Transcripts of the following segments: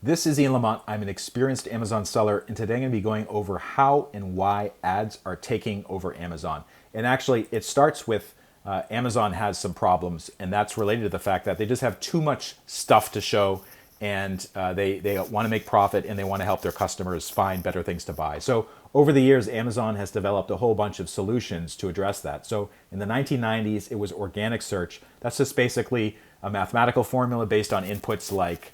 This is Ian Lamont. I'm an experienced Amazon seller, and today I'm going to be going over how and why ads are taking over Amazon. And actually, it starts with Amazon has some problems, and that's related to the fact that they just have too much stuff to show, and they want to make profit, and they want to help their customers find better things to buy. So over the years, Amazon has developed a whole bunch of solutions to address that. So in the 1990s, it was organic search. That's just basically a mathematical formula based on inputs like,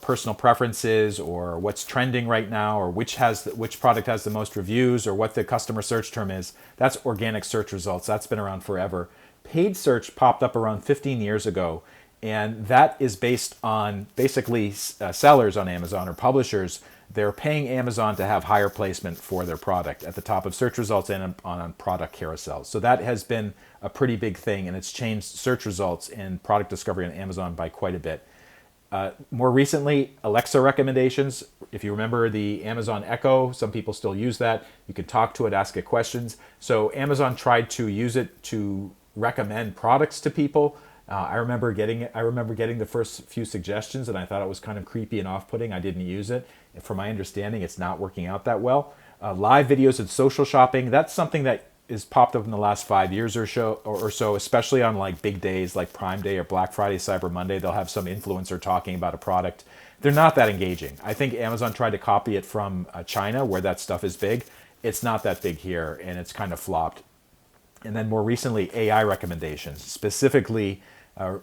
personal preferences or what's trending right now or which product has the most reviews or what the customer search term is. That's organic search results. That's been around forever. Paid search popped up around 15 years ago, and that is based on basically sellers on Amazon or publishers. They're paying Amazon to have higher placement for their product at the top of search results and on product carousels. So that has been a pretty big thing, and it's changed search results and product discovery on Amazon by quite a bit. More recently, Alexa recommendations. If you remember the Amazon Echo, some people still use that. You can talk to it, ask it questions. So Amazon tried to use it to recommend products to people. I remember getting the first few suggestions, and I thought it was kind of creepy and off-putting. I didn't use it. And from my understanding, it's not working out that well. Live videos and social shopping, that's something that is popped up in the last 5 years or so, especially on like big days like Prime Day or Black Friday, Cyber Monday. They'll have some influencer talking about a product. They're not that engaging. I think Amazon tried to copy it from China, where that stuff is big. It's not that big here, and it's kind of flopped. And then more recently, AI recommendations, specifically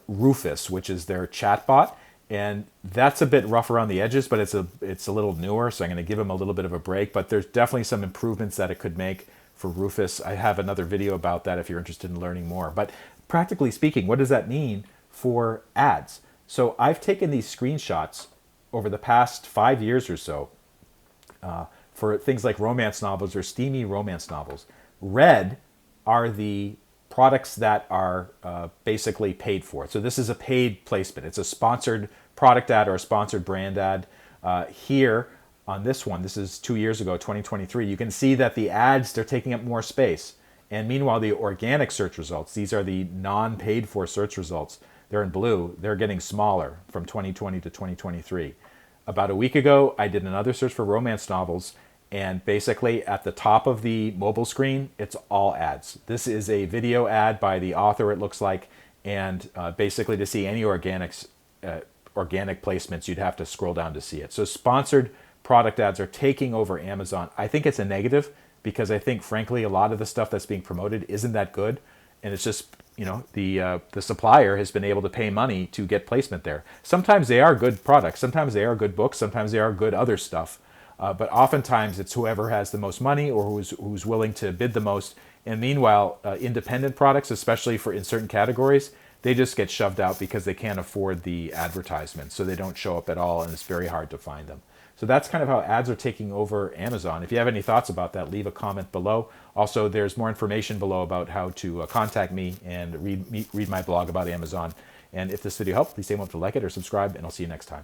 Rufus, which is their chatbot. And that's a bit rough around the edges, but it's a little newer, so I'm going to give them a little bit of a break. But there's definitely some improvements that it could make for Rufus. I have another video about that if you're interested in learning more. But practically speaking, what does that mean for ads? So I've taken these screenshots over the past 5 years or so for things like romance novels or steamy romance novels. Red are the products that are basically paid for. So this is a paid placement. It's a sponsored product ad or a sponsored brand ad. Here on this one, this is 2 years ago, 2023, you can see that the ads, they're taking up more space. And meanwhile, the organic search results, these are the non-paid for search results, they're in blue, they're getting smaller from 2020 to 2023. About a week ago, I did another search for romance novels, and basically at the top of the mobile screen, it's all ads. This is a video ad by the author, it looks like, and basically to see any organic placements, you'd have to scroll down to see it. So sponsored product ads are taking over Amazon. I think it's a negative because I think, frankly, a lot of the stuff that's being promoted isn't that good, and it's just, the supplier has been able to pay money to get placement there. Sometimes they are good products, sometimes they are good books, sometimes they are good other stuff. But oftentimes it's whoever has the most money or who's willing to bid the most. And meanwhile, independent products, especially in certain categories, they just get shoved out because they can't afford the advertisement. So they don't show up at all, and it's very hard to find them. So that's kind of how ads are taking over Amazon. If you have any thoughts about that, leave a comment below. Also, there's more information below about how to contact me and read my blog about Amazon. And if this video helped, please take a moment to like it or subscribe, and I'll see you next time.